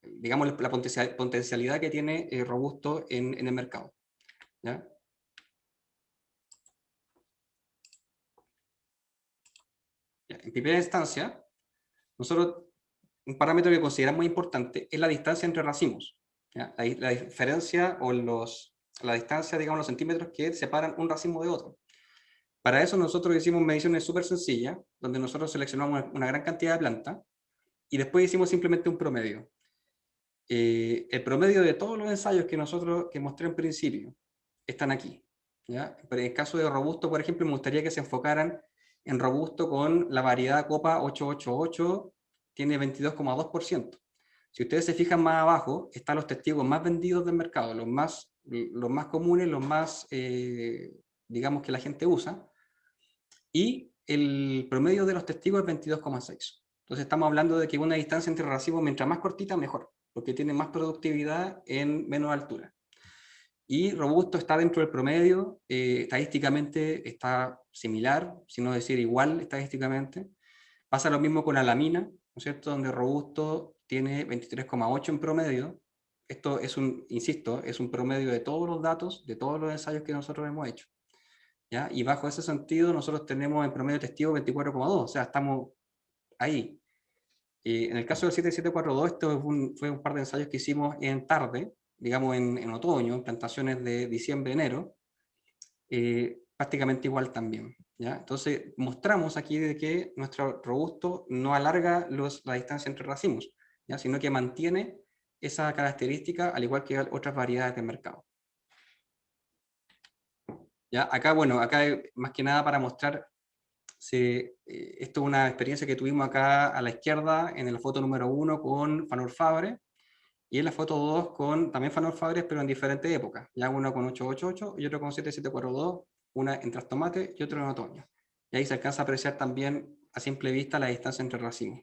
digamos, la potencialidad que tiene Robusto en el mercado, ¿ya? En primera instancia, nosotros, un parámetro que consideramos muy importante es la distancia entre racimos, ¿ya? La diferencia o la distancia, digamos, los centímetros que separan un racimo de otro. Para eso nosotros hicimos mediciones súper sencillas, donde nosotros seleccionamos una gran cantidad de plantas y después hicimos simplemente un promedio. El promedio de todos los ensayos que mostré en principio están aquí, ¿ya? Pero en el caso de Robusto, por ejemplo, me gustaría que se enfocaran en Robusto con la variedad Copa 888, tiene 22,2%. Si ustedes se fijan más abajo, están los testigos más vendidos del mercado, los más comunes, los más, digamos, que la gente usa, y el promedio de los testigos es 22,6. Entonces estamos hablando de que una distancia entre racimos, mientras más cortita, mejor, porque tiene más productividad en menos altura. Y Robusto está dentro del promedio, estadísticamente está similar, si no decir igual estadísticamente. Pasa lo mismo con Alamina, ¿no es cierto?, donde Robusto tiene 23,8 en promedio. Esto es insisto, es un promedio de todos los datos, de todos los ensayos que nosotros hemos hecho, ¿ya? Y bajo ese sentido, nosotros tenemos en promedio testigo 24,2, o sea, estamos ahí. En el caso del 7742, esto fue un par de ensayos que hicimos en tarde, digamos en otoño, en plantaciones de diciembre, enero, prácticamente igual también, ¿ya? Entonces, mostramos aquí de que nuestro Robusto no alarga la distancia entre racimos, ¿ya?, sino que mantiene esa característica, al igual que otras variedades del mercado. ¿Ya? Acá, bueno, acá más que nada para mostrar, esto es una experiencia que tuvimos acá a la izquierda, en la foto número 1 con Fanor Fabres, y en la foto 2 con también Fanor Fabres, pero en diferentes épocas, ya uno con 888 y otro con 7742, una en trastomate y otro en otoño. Y ahí se alcanza a apreciar también a simple vista la distancia entre racimos.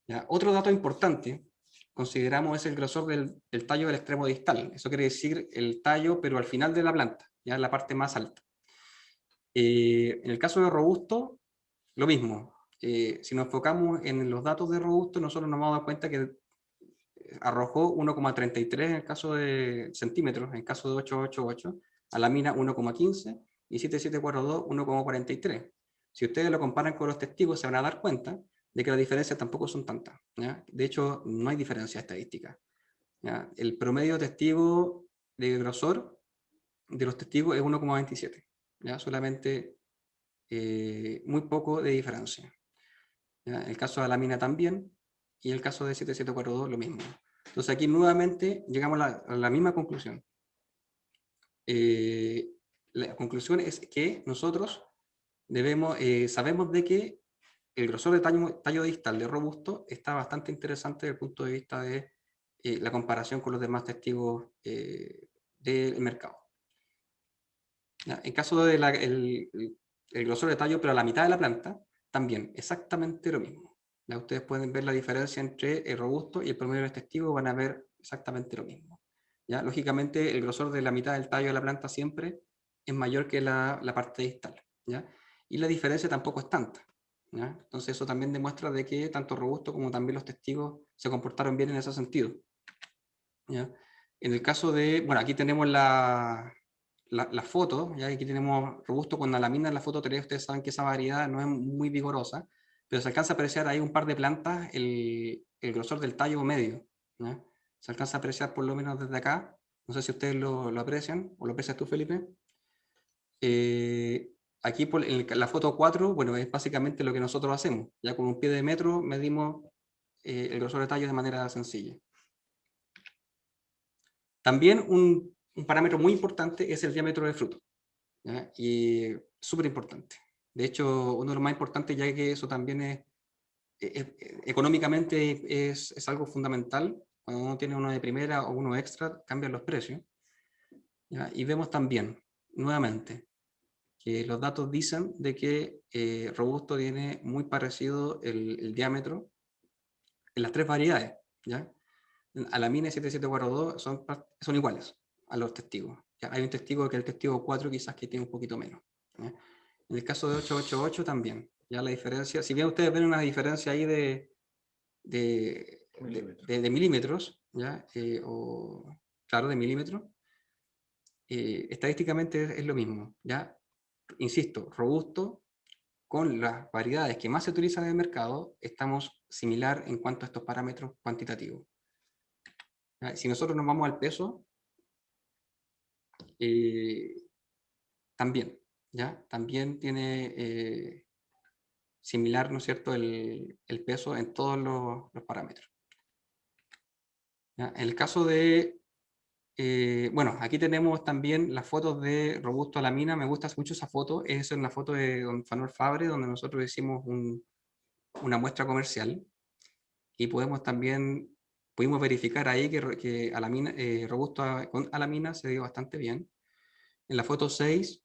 ¿Ya? Otro dato importante, consideramos, es el grosor del tallo del extremo distal. Eso quiere decir el tallo, pero al final de la planta, ya en la parte más alta. En el caso de Robusto, lo mismo. Si nos enfocamos en los datos de Robusto, nosotros nos vamos a dar cuenta que arrojó 1,33 en el caso de centímetros, en el caso de 888, Alamina 1,15 y 7742 1,43. Si ustedes lo comparan con los testigos, se van a dar cuenta de que las diferencias tampoco son tantas, ¿ya? De hecho, no hay diferencia estadística, ¿ya? El promedio testigo de grosor de los testigos es 1,27, ¿ya? Solamente muy poco de diferencia, ¿ya? El caso de Alamina también, y el caso de 7742 lo mismo. Entonces aquí nuevamente llegamos a la misma conclusión. La conclusión es que nosotros sabemos de que el grosor de tallo distal de robusto está bastante interesante desde el punto de vista de la comparación con los demás testigos del mercado. ¿Ya? En caso de el grosor de tallo, pero a la mitad de la planta, también exactamente lo mismo. ¿Ya? Ustedes pueden ver la diferencia entre el robusto y el promedio de testigo, van a ver exactamente lo mismo. ¿Ya? Lógicamente, el grosor de la mitad del tallo de la planta siempre es mayor que la parte distal, ¿ya? Y la diferencia tampoco es tanta, ¿ya? Entonces eso también demuestra de que tanto robusto como también los testigos se comportaron bien en ese sentido, ¿ya? En el caso de, bueno, aquí tenemos la foto, ¿ya? Aquí tenemos robusto con alamina en la foto 3, ustedes saben que esa variedad no es muy vigorosa, pero se alcanza a apreciar ahí un par de plantas el grosor del tallo medio, ¿ya? Se alcanza a apreciar por lo menos desde acá, no sé si ustedes lo aprecian, o lo aprecias tú, Felipe. Aquí en la foto 4, bueno, es básicamente lo que nosotros hacemos, ya con un pie de metro medimos el grosor de tallo de manera sencilla. También un parámetro muy importante es el diámetro del fruto, ¿ya? Y súper importante. De hecho, uno de los más importantes, ya que eso también económicamente es algo fundamental. Cuando uno tiene uno de primera o uno extra, cambian los precios, ¿ya? Y vemos también, nuevamente, que los datos dicen de que robusto tiene muy parecido el diámetro en las tres variedades, ¿ya? Alamina y 7742 son iguales a los testigos, ¿ya? Hay un testigo que el testigo 4 quizás que tiene un poquito menos, ¿ya? En el caso de 888 también, ya la diferencia, si bien ustedes ven una diferencia ahí de milímetros, ¿ya? Claro, de milímetros, estadísticamente es lo mismo, ¿ya? Insisto, robusto, con las variedades que más se utilizan en el mercado, estamos similar en cuanto a estos parámetros cuantitativos. Si nosotros nos vamos al peso, también, ¿ya? También tiene similar, ¿no es cierto?, el peso en todos los parámetros. ¿Ya? En el caso de, bueno, aquí tenemos también las fotos de robusto alamina, me gusta mucho esa foto, es en la foto de don Fanor Fabre, donde nosotros hicimos una muestra comercial, y pudimos verificar ahí que alamina, robusto con alamina se dio bastante bien. En la foto 6,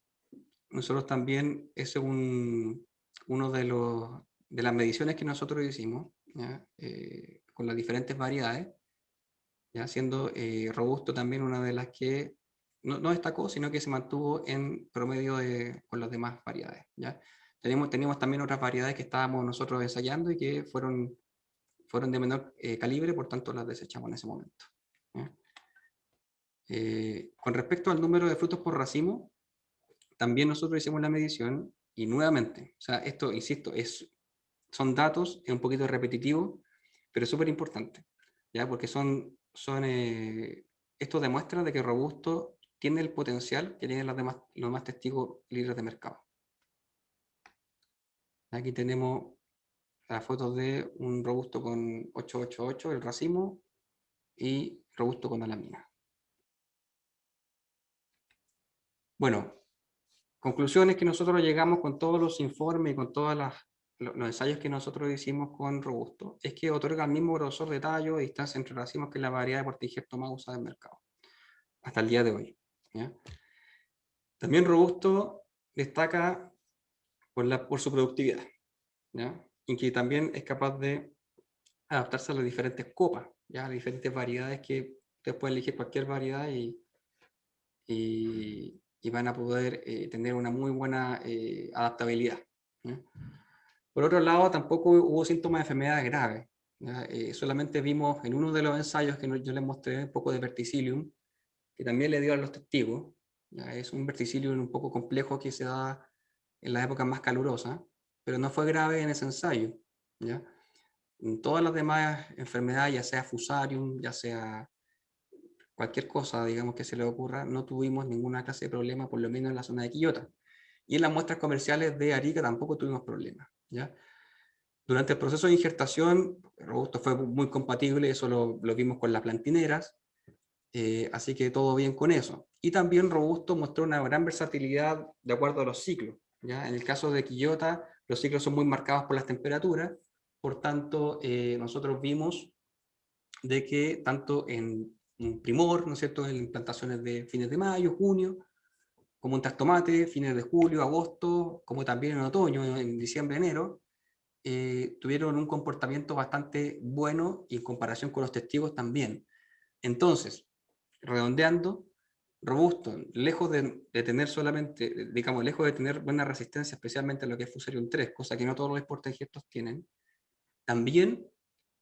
nosotros también, es uno de las mediciones que nosotros hicimos, ¿ya? Con las diferentes variedades, ¿ya? Siendo robusto también una de las que no destacó, sino que se mantuvo en promedio con las demás variedades, ¿ya? Teníamos también otras variedades que estábamos nosotros ensayando y que fueron de menor calibre, por tanto las desechamos en ese momento, ¿ya? Con respecto al número de frutos por racimo, también nosotros hicimos la medición y nuevamente, o sea, esto, insisto, son datos, es un poquito repetitivo, pero es súper importante, ¿ya? Porque esto demuestra de que robusto tiene el potencial que tienen los demás testigos libres de mercado. Aquí tenemos las fotos de un robusto con 888, el racimo, y robusto con alamina. Bueno, conclusiones que nosotros llegamos con todos los informes y con todos los ensayos que nosotros hicimos con robusto, es que otorga el mismo grosor de tallo y distancia entre racimos que la variedad de portainjerto más usada en el mercado, hasta el día de hoy, ¿ya? También robusto destaca por su productividad, ¿ya? Y que también es capaz de adaptarse a las diferentes copas, ¿ya? A diferentes variedades que ustedes pueden elegir cualquier variedad y van a poder tener una muy buena adaptabilidad, ¿ya? Por otro lado, tampoco hubo síntomas de enfermedades graves, ¿ya? Solamente vimos en uno de los ensayos que yo les mostré un poco de verticillium, que también le dio a los testigos, ¿ya? Es un verticillium un poco complejo que se da en las épocas más calurosas, pero no fue grave en ese ensayo, ¿ya? En todas las demás enfermedades, ya sea Fusarium, ya sea cualquier cosa, digamos, que se le ocurra, no tuvimos ninguna clase de problema, por lo menos en la zona de Quillota. Y en las muestras comerciales de Arica tampoco tuvimos problemas, ¿ya? Durante el proceso de injertación, Robusto fue muy compatible, eso lo vimos con las plantineras, así que todo bien con eso. Y también Robusto mostró una gran versatilidad de acuerdo a los ciclos, ¿ya? En el caso de Quillota, los ciclos son muy marcados por las temperaturas, por tanto, nosotros vimos de que tanto en primor, ¿no es cierto?, en plantaciones de fines de mayo, junio, como en trastomate, fines de julio, agosto, como también en otoño, en diciembre, enero, tuvieron un comportamiento bastante bueno y en comparación con los testigos también. Entonces, redondeando, Robusto, lejos de tener solamente, digamos, lejos de tener buena resistencia, especialmente en lo que es Fusarium 3, cosa que no todos los exportainjertos tienen, también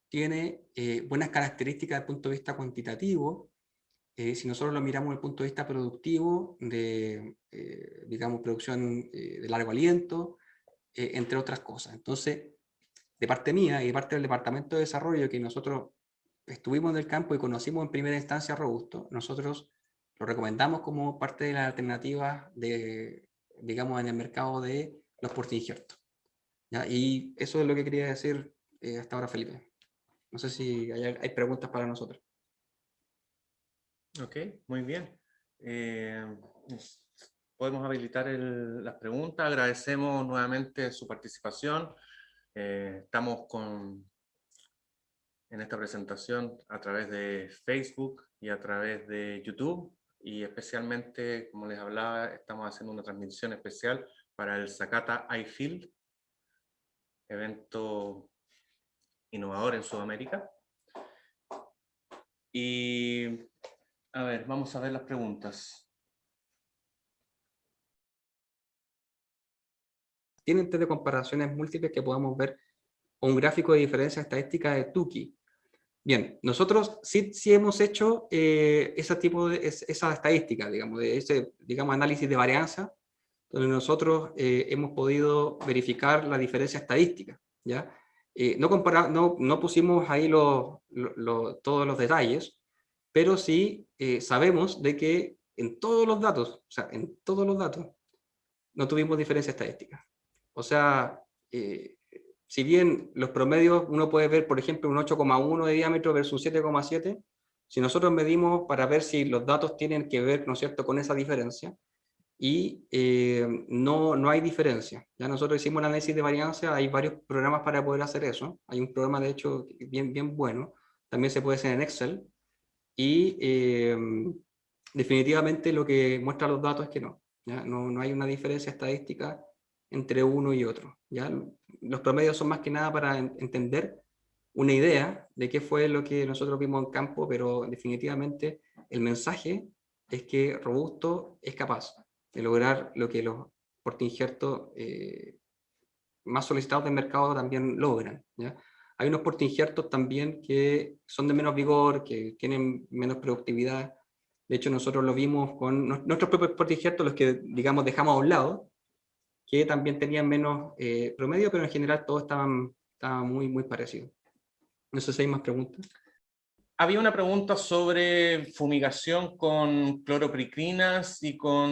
tiene buenas características desde el punto de vista cuantitativo. Si nosotros lo miramos desde el punto de vista productivo, de, digamos, producción de largo aliento, entre otras cosas. Entonces, de parte mía y de parte del Departamento de Desarrollo, que nosotros estuvimos en el campo y conocimos en primera instancia Robusto, nosotros lo recomendamos como parte de las alternativas de, digamos, en el mercado de los portainjertos. Y eso es lo que quería decir hasta ahora, Felipe. No sé si hay preguntas para nosotros. Ok, muy bien. Podemos habilitar las preguntas. Agradecemos nuevamente su participación. Estamos en esta presentación a través de Facebook y a través de YouTube, y especialmente, como les hablaba, estamos haciendo una transmisión especial para el Sakata iField, evento innovador en Sudamérica. Y a ver, vamos a ver las preguntas. Tienen test de comparaciones múltiples que podamos ver un gráfico de diferencia estadística de Tukey. Bien, nosotros sí hemos hecho ese tipo de esa estadística, digamos, de ese, digamos, análisis de varianza, donde nosotros hemos podido verificar la diferencia estadística, ¿ya? No pusimos ahí todos los detalles, pero sí sabemos de que en todos los datos, o sea, en todos los datos, no tuvimos diferencia estadística. O sea, si bien los promedios uno puede ver, por ejemplo, un 8,1 de diámetro versus un 7,7, si nosotros medimos para ver si los datos tienen que ver, ¿no es cierto?, con esa diferencia, y no hay diferencia. Ya nosotros hicimos el análisis de varianza, hay varios programas para poder hacer eso, hay un programa de hecho bien bueno, también se puede hacer en Excel, y definitivamente lo que muestra los datos es que ¿ya? No hay una diferencia estadística entre uno y otro. ¿Ya? Los promedios son más que nada para entender una idea de qué fue lo que nosotros vimos en campo, pero definitivamente el mensaje es que Robusto es capaz de lograr lo que los portainjertos más solicitados del mercado también logran, ¿ya? Hay unos portainjertos también que son de menos vigor, que tienen menos productividad. De hecho, nosotros lo vimos con nuestros propios portainjertos, los que, digamos, dejamos a un lado, que también tenían menos promedio, pero en general todos estaban muy parecidos. No sé si hay más preguntas. Había una pregunta sobre fumigación con cloropricrinas y con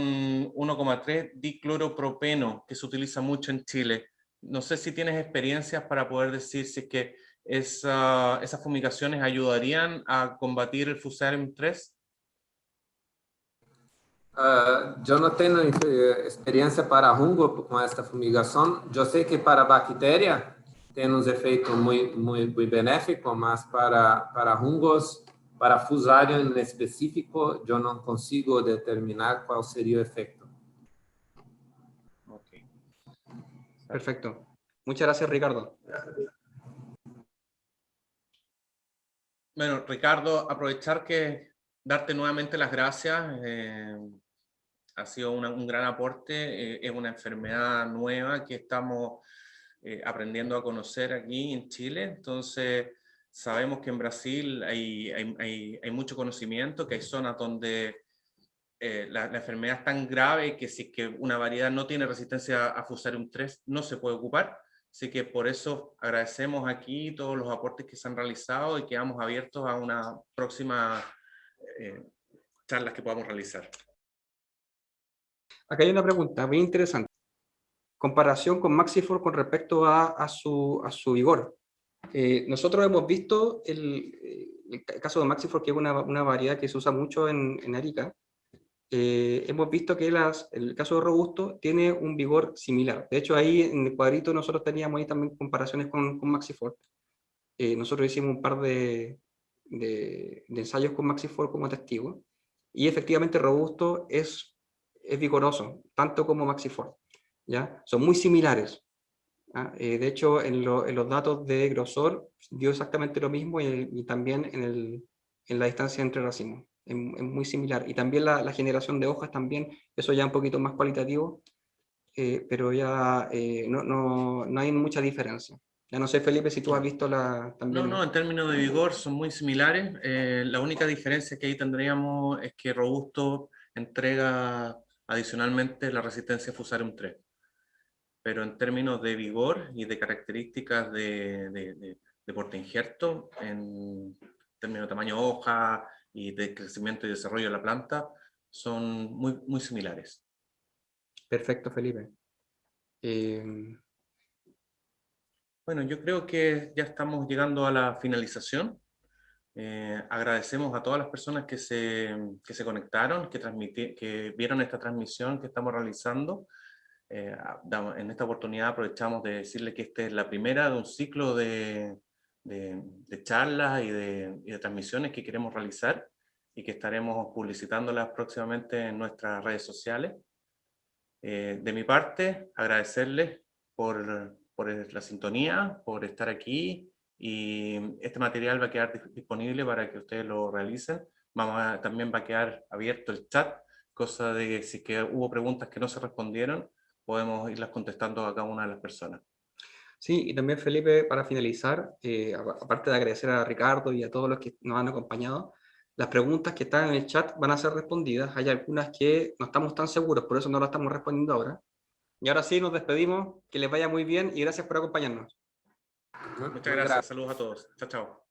1,3 dicloropropeno, que se utiliza mucho en Chile. No sé si tienes experiencias para poder decir si es que esas fumigaciones ayudarían a combatir el Fusarium 3. Yo no tengo experiencia para hongo con esta fumigación. Yo sé que para bacteria tem uns efeitos muito benéficos, mas para hongos, para Fusarium em específico, eu não consigo determinar qual seria o efeito. Okay. Perfecto. Muchas gracias, Ricardo. Bueno, Ricardo, darte nuevamente las gracias. Ha sido un gran aporte. Es una enfermedad nueva que estamos aprendiendo a conocer aquí en Chile. Entonces, sabemos que en Brasil hay mucho conocimiento, que hay zonas donde la enfermedad es tan grave que si es que una variedad no tiene resistencia a Fusarium 3, no se puede ocupar. Así que por eso agradecemos aquí todos los aportes que se han realizado y quedamos abiertos a una próxima charlas que podamos realizar. Acá hay una pregunta muy interesante. Comparación con Maxifor con respecto a su vigor. Nosotros hemos visto el caso de Maxifor, que es una variedad que se usa mucho en Arica. Hemos visto que el caso de Robusto tiene un vigor similar. De hecho, ahí en el cuadrito nosotros teníamos ahí también comparaciones con Maxifor. Nosotros hicimos un par de ensayos con Maxifor como testigo, y efectivamente Robusto es vigoroso, tanto como Maxifor, ¿ya? Son muy similares. De hecho, en los datos de grosor dio exactamente lo mismo, y también en la distancia entre racimos. Es muy similar. Y también la generación de hojas también, eso ya un poquito más cualitativo, pero ya no hay mucha diferencia. Ya no sé, Felipe, si tú has visto también... No, en términos de vigor son muy similares. La única diferencia que ahí tendríamos es que Robusto entrega adicionalmente la resistencia Fusarium 3. Pero en términos de vigor y de características de porte injerto, en términos de tamaño hoja y de crecimiento y desarrollo de la planta, son muy similares. Perfecto, Felipe. Bueno, yo creo que ya estamos llegando a la finalización. Agradecemos a todas las personas que se conectaron, que vieron esta transmisión que estamos realizando. En esta oportunidad aprovechamos de decirle que esta es la primera de un ciclo de charlas y de transmisiones que queremos realizar y que estaremos publicitándolas próximamente en nuestras redes sociales. De mi parte, agradecerles por la sintonía, por estar aquí, y este material va a quedar disponible para que ustedes lo realicen. También va a quedar abierto el chat, cosa de que si que hubo preguntas que no se respondieron, podemos irlas contestando a cada una de las personas. Sí, y también, Felipe, para finalizar, aparte de agradecer a Ricardo y a todos los que nos han acompañado, las preguntas que están en el chat van a ser respondidas. Hay algunas que no estamos tan seguros, por eso no las estamos respondiendo ahora. Y ahora sí, nos despedimos. Que les vaya muy bien y gracias por acompañarnos. Muchas gracias. Saludos a todos. Chao, chao.